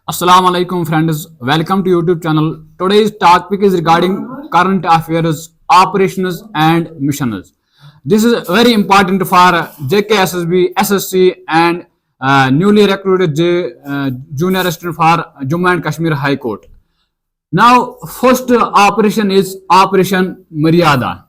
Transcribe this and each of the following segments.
Assalamu alaikum friends, welcome to YouTube channel. Today's topic is regarding current affairs, operations and missions. This is very important for JKSSB, SSC and newly recruited junior assistant for Jammu and Kashmir High Court. Now, first operation is Operation Maryada.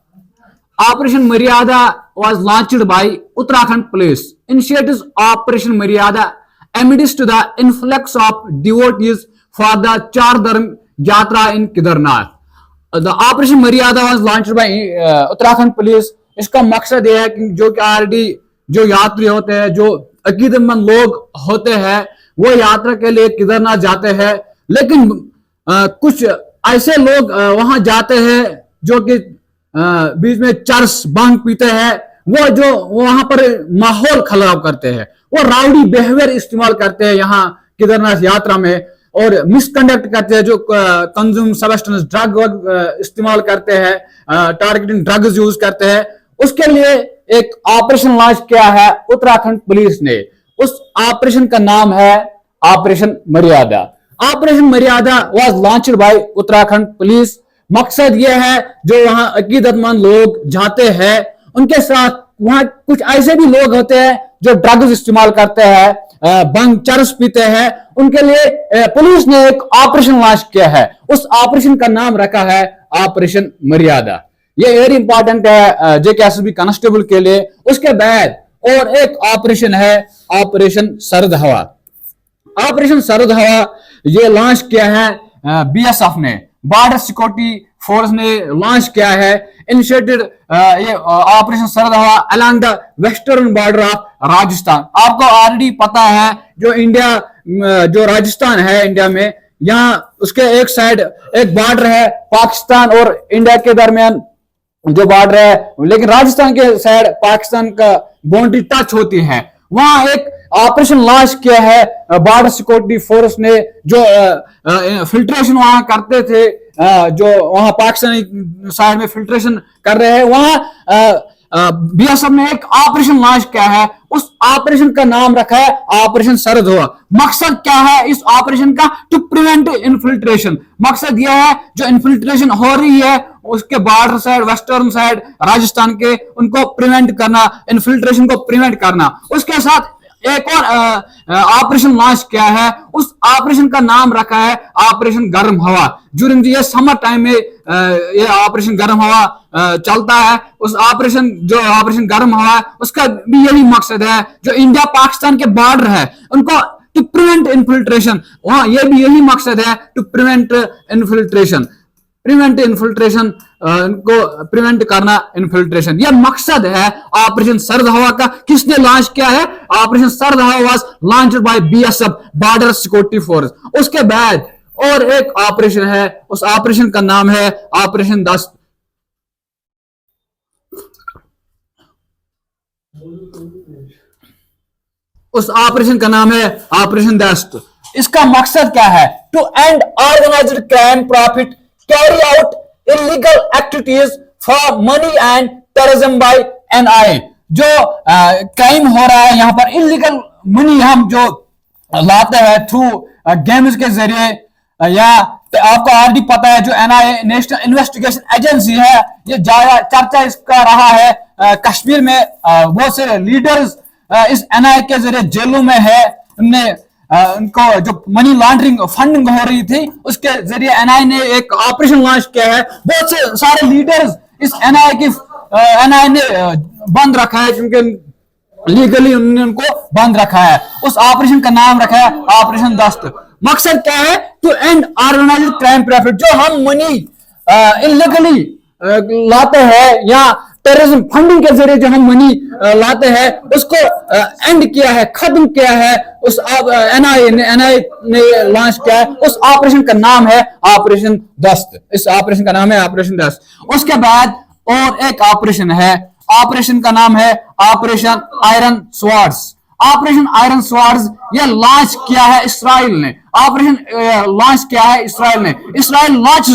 Operation Maryada was launched by Uttarakhand Police. Initiates Operation Maryada amidst the influx of devotees for the Char Dharm Yatra in Kedarnath. The Operation Maryada was launched by Uttarakhand Police. इसका मकसद ये है कि जो कि RD जो यात्री होते हैं, जो अकीदतमंद लोग होते हैं, वो यात्रा के लिए केदारनाथ जाते हैं, लेकिन कुछ ऐसे लोग वहां जाते हैं जो कि बीच में चरस भांग पीते हैं, वो जो वहां पर माहौल खराब करते हैं, वो राउडी बिहेवियर इस्तेमाल करते हैं यहाँ केदारनाथ यात्रा में और मिसकंडक्ट करते हैं, जो कंज्यूम सब्सटेंस ड्रग इस्तेमाल करते हैं, टारगेटिंग ड्रग्स यूज करते हैं. उसके लिए एक ऑपरेशन लॉन्च किया है उत्तराखंड पुलिस ने. उस ऑपरेशन का नाम है ऑपरेशन मर्यादा. ऑपरेशन मर्यादा was launched by Uttarakhand police. मकसद यह है जो वहां अकीदतमंद लोग जाते हैं, उनके साथ वहां कुछ ऐसे भी लोग होते हैं जो ड्रग्स इस्तेमाल करते हैं, भंग चरस पीते हैं, उनके लिए पुलिस ने एक ऑपरेशन लॉन्च किया है. उस ऑपरेशन का नाम रखा है ऑपरेशन मर्यादा. ये वेरी इंपॉर्टेंट है जेकेएसएसबी कांस्टेबल के लिए. उसके बाद और एक ऑपरेशन है ऑपरेशन सरद हवा. ऑपरेशन सरद हवा ये लॉन्च किया है बीएसएफ ने, बॉर्डर सिक्योरिटी फोर्स ने लॉन्च किया है. इनिशिएटेड ये ऑपरेशन सरद हवा along the western border of Rajasthan. आपको ऑलरेडी पता है जो इंडिया जो राजस्थान है इंडिया में, यहाँ उसके एक साइड एक बॉर्डर है पाकिस्तान और इंडिया के दरमियान जो बॉर्डर है, लेकिन राजस्थान के साइड पाकिस्तान का बाउंड्री टच होती है. वहां एक ऑपरेशन लॉन्च किया है बॉर्डर सिक्योरिटी फोर्स ने, जो फिल्ट्रेशन वहां करते थे, जो वहां पाकिस्तानी साइड में फिल्ट्रेशन कर रहे हैं, वहां बीएसएफ ने एक ऑपरेशन लॉन्च किया है. उस ऑपरेशन का नाम रखा है ऑपरेशन सरद हवा. मकसद क्या है इस ऑपरेशन का? To prevent infiltration. मकसद यह है जो इन्फिल्ट्रेशन हो रही है उसके border side western side Rajasthan के, उनको प्रिवेंट करना, इन्फिल्ट्रेशन को प्रिवेंट करना. उसके साथ एक और ऑपरेशन लॉन्च किया है. उस ऑपरेशन का नाम रखा है ऑपरेशन गर्म हवा. ज्यूरिंग ये समर टाइम में ये ऑपरेशन गर्म हवा चलता है. उस ऑपरेशन जो ऑपरेशन गर्म हवा है उसका भी यही मकसद है, जो इंडिया पाकिस्तान के बॉर्डर है उनको टू प्रिवेंट इन्फिल्ट्रेशन. वहां ये भी यही मकसद है to prevent infiltration. Prevent infiltration को प्रिवेंट करना इन्फिल्ट्रेशन, यह मकसद है ऑपरेशन सरद हवा का. किसने लॉन्च किया है? ऑपरेशन सरद हवा was launched by BSF border security force. उसके बाद और एक ऑपरेशन है, उस ऑपरेशन का नाम है ऑपरेशन दस्त. उस ऑपरेशन का नाम है ऑपरेशन दस्त. इसका मकसद क्या है? To end organised crime, profit, carry out illegal activities for money and terrorism by NIA. जो क्राइम हो रहा है यहाँ पर, इलीगल मनी हम जो लाते हैं थ्रू गेम्स के जरिए, या आपको ऑलरेडी पता है जो NIA नेशनल इन्वेस्टिगेशन एजेंसी है, ये ज्यादा चर्चा इसका रहा है. कश्मीर में बहुत से लीडर्स इस NIA के जरिए जेलों में है. हमने उनको जो मनी लॉन्ड्रिंग फंडिंग हो रही थी उसके जरिए एनआईए ने एक ऑपरेशन लॉन्च किया है. बहुत से सारे लीडर्स इस एनआईए ने बंद रखा है, क्योंकि लीगली उन्होंने उनको बंद रखा है. उस ऑपरेशन का नाम रखा है ऑपरेशन दस्त. मकसद क्या है? To end organised crime, profit. जो हम मनी इलीगली लाते हैं या टेररिज्म फंडिंग के जरिए जो हम मनी लाते हैं उसको एंड किया है, खत्म किया है. उस एनआईए ने लॉन्च किया है. उस ऑपरेशन का नाम है ऑपरेशन दस्त. इस ऑपरेशन का नाम है ऑपरेशन दस्त. उसके बाद और एक ऑपरेशन है, ऑपरेशन का नाम है operation iron swords. Operation iron swords ये लॉन्च किया है इसराइल ने. ऑपरेशन लॉन्च किया है इसराइल ने. Israel launch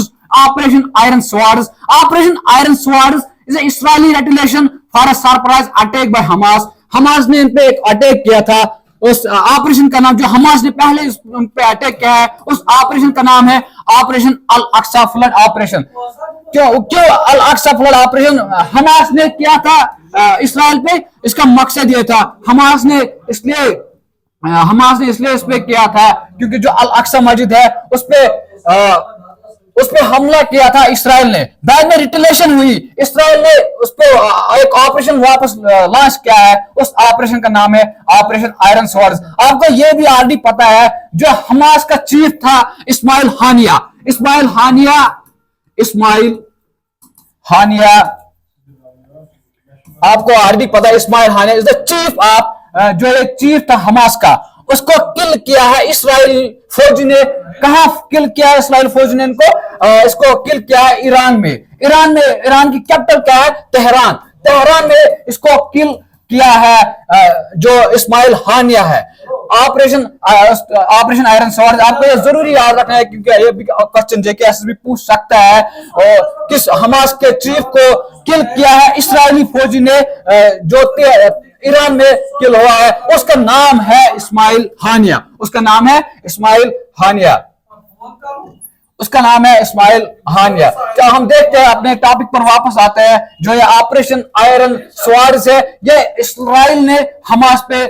operation iron swords. Operation iron swords is an Israeli retaliation for a surprise attack by Hamas. Hamas ने इन पे एक अटैक किया था उस ऑपरेशन का नाम, जो हमास ने पहले उन पे अटैक किया है, उस ऑपरेशन का नाम है ऑपरेशन अल अक्सा फ्लड ऑपरेशन। क्यों क्यों अल अक्सा फ्लड ऑपरेशन हमास ने किया था इसराइल पे? इसका मकसद ये था, हमास ने इसलिए इस पे किया था क्योंकि जो अल अक्सा मस्जिद है उस पे हमला किया था इसराइल ने। बाद में रिटेलिएशन हुई, इसराइल ने उस पे एक ऑपरेशन वापस लॉन्च किया है। उस ऑपरेशन का नाम है ऑपरेशन आयरन स्वॉर्ड। आपको ये भी ऑलरेडी पता है, जो हमास का चीफ था इस्माइल हानिया, आपको ऑलरेडी पता है, इस्माइल हानिया इज द चीफ ऑफ, जो एक चीफ था हमास का, उसको किल किया है इसराइली फौज ने। कहां किल किया है इसराइल फौज ने इनको? इसको किल किया है ईरान में। ईरान की कैपिटल क्या है? तेहरान में इसको किल किया है जो इस्माइल हानिया है। ऑपरेशन आयरन स्वॉर्ड, आपको ये जरूरी याद रखना है क्योंकि ये भी क्वेश्चन जेकेएस भी पूछ सकता है। और किस हमास के चीफ को किल किया है इसराइली फौजी ने, जो ईरान में किल हुआ है? उसका नाम है इस्माइल हानिया। क्या हम देखते हैं, अपने टॉपिक पर वापस आते हैं। जो ये ऑपरेशन आयरन स्वॉर्ड है, ये इसराइल ने हमास पे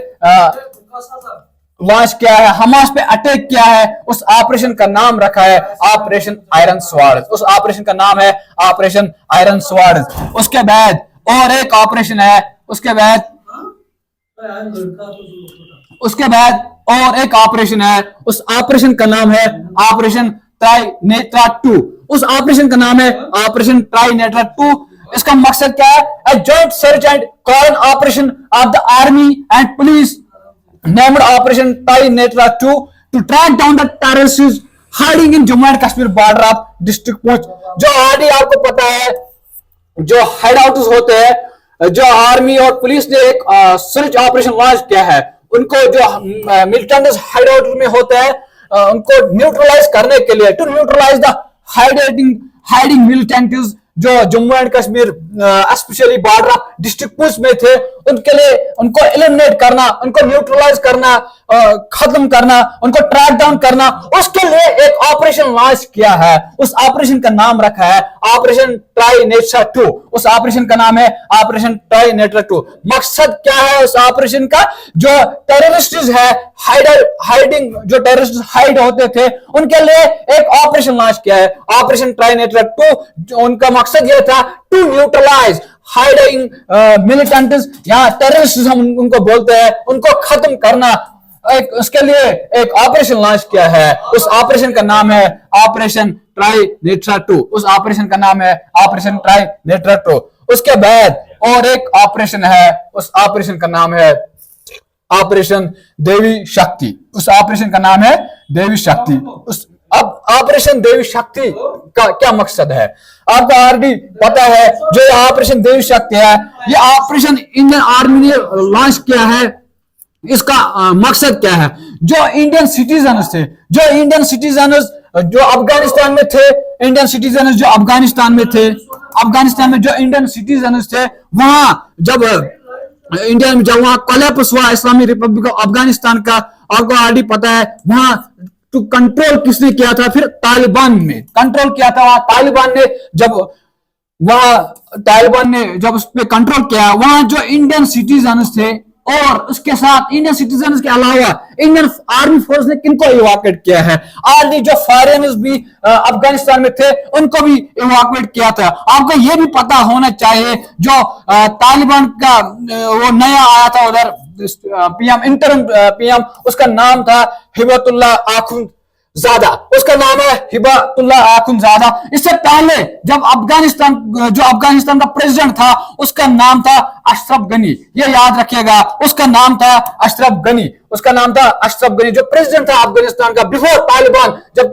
लॉन्च किया है, हमास पे अटैक किया है। उस ऑपरेशन का नाम रखा है ऑपरेशन आयरन स्वॉर्ड। उस ऑपरेशन का नाम है ऑपरेशन आयरन स्वॉर्ड। उसके बाद और एक ऑपरेशन है, उसके बाद और एक ऑपरेशन है। उस ऑपरेशन का नाम है ऑपरेशन ट्राइनेट्रा 2। उस ऑपरेशन का नाम है ऑपरेशन ट्राइनेट्रा 2। इसका मकसद क्या है? A joint search and cordon operation of the army and police named Operation Trinetra 2 to track down the terrorists hiding in Jammu and Kashmir border of district Poonch। जो RD आपको पता है, जो हाइड आउट्स होते हैं, जो army और police ने एक सर्च ऑपरेशन लॉन्च किया है, उनको जो मिलिटेंट्स हाइड आउट में होते हैं उनको न्यूट्रलाइज करने के लिए, to neutralize the hiding militants जो Jammu and Kashmir specially border district Poonch में थे, उनके लिए उनको एलिमिनेट करना, उनको न्यूट्रलाइज करना, खत्म करना, उनको ट्रैक डाउन करना, उसके लिए एक ऑपरेशन लॉन्च किया है। उस ऑपरेशन का नाम रखा है ऑपरेशन ट्राइनेट्रा 2। उस ऑपरेशन का नाम है ऑपरेशन ट्राइनेट्रा 2। मकसद क्या है उस ऑपरेशन का? जो टेररिस्ट है हाइडिंग, जो टेररिस्ट हाइड होते थे, उनके लिए एक ऑपरेशन लॉन्च किया है ऑपरेशन ट्राइनेट्रा 2। उनका मकसद यह था टू न्यूट्रलाइज हाइडिंग मिलिटेंट्स या टेररिस्ट हम उनको बोलते हैं, उनको खत्म करना। उसके लिए एक ऑपरेशन लॉन्च किया है। उस ऑपरेशन का नाम है ऑपरेशन ट्राइनेट्रा 2। उस ऑपरेशन का नाम है ऑपरेशन ट्राइनेट्रा 2। उसके बाद और एक ऑपरेशन है, उस ऑपरेशन का नाम है ऑपरेशन देवी शक्ति। उस ऑपरेशन का नाम है देवी शक्ति। अब ऑपरेशन देवी शक्ति का क्या मकसद है? आपको ऑलरेडी पता है, जो ऑपरेशन देवी शक्ति है, ये ऑपरेशन इंडियन आर्मी ने लॉन्च किया है। इसका मकसद क्या है? जो इंडियन सिटीजन थे, जो अफगानिस्तान में थे, अफगानिस्तान में जो इंडियन सिटीजन थे, वहां जब इंडिया में जब वहां कोलैप्स हुआ इस्लामिक रिपब्लिक ऑफ अफगानिस्तान का, आपको ऑलरेडी पता है, वहां तो कंट्रोल किसने किया था? फिर तालिबान ने कंट्रोल किया था। वहां तालिबान ने जब उस पर कंट्रोल किया, वहां जो इंडियन सिटीजन्स थे और उसके साथ इंडियन सिटीजन्स के अलावा इंडियन आर्मी फोर्स ने किनको इवाक्यूएट किया है? ऑलरेडी जो फॉरेनर्स भी अफगानिस्तान में थे उनको भी इवाक्यूएट किया था। आपको ये भी पता होना चाहिए, जो तालिबान का वो नया आया था उधर पीएम, इंटरम पीएम, उसका नाम था हिबतुल्लाह आखुंदजादा। उसका नाम है हिबतुल्लाह आखुंदजादा। इससे पहले जब अफगानिस्तान का प्रेसिडेंट था, उसका नाम था अशरफ गनी। ये याद रखिएगा, उसका नाम था अशरफ गनी। जो प्रेसिडेंट था अफगानिस्तान का बिफोर तालिबान। जब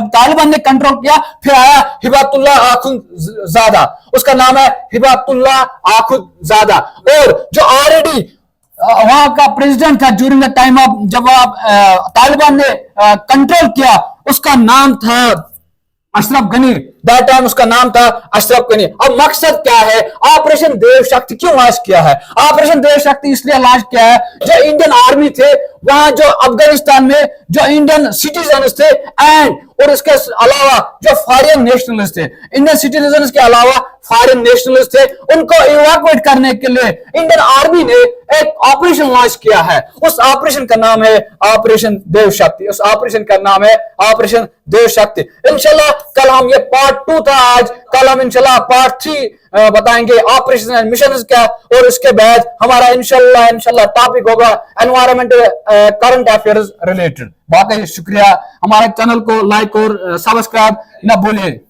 तालिबान ने कंट्रोल किया, फिर आया हिबतुल्लाह आखुंदजादा। उसका नाम है हिबतुल्लाह आखुंदजादा। और जो ऑलरेडी वहां का प्रेसिडेंट था ड्यूरिंग द टाइम ऑफ, जब तालिबान ने कंट्रोल किया, उसका नाम था अशरफ गनी, दैट टाइम उसका नाम था अशरफ गनी। अब मकसद क्या है, ऑपरेशन देव शक्ति क्यों लॉन्च किया है? ऑपरेशन देव शक्ति इसलिए लॉन्च किया है, जो इंडियन आर्मी थे वहां, जो अफगानिस्तान में जो इंडियन सिटीजन थे एंड और इसके अलावा जो फॉरेन नेशनलिस्ट थे, इंडियन सिटीजन के अलावा फॉरेन नेशनलिस्ट थे, उनको इवैक्यूएट करने के लिए इंडियन आर्मी ने एक ऑपरेशन लॉन्च किया है। उस ऑपरेशन का नाम है ऑपरेशन देव शक्ति। उस ऑपरेशन का नाम है ऑपरेशन देव शक्ति। इंशाल्लाह कल हम, ये पार्ट 2 था आज, कल हम इंशाल्लाह पार्ट 3 बताएंगे ऑपरेशन एंड मिशन क्या, और उसके बाद हमारा इंशाल्लाह टॉपिक होगा एनवायरमेंटल करंट अफेयर्स रिलेटेड। बाकी शुक्रिया, हमारे चैनल को लाइक और सब्सक्राइब न भूलिए।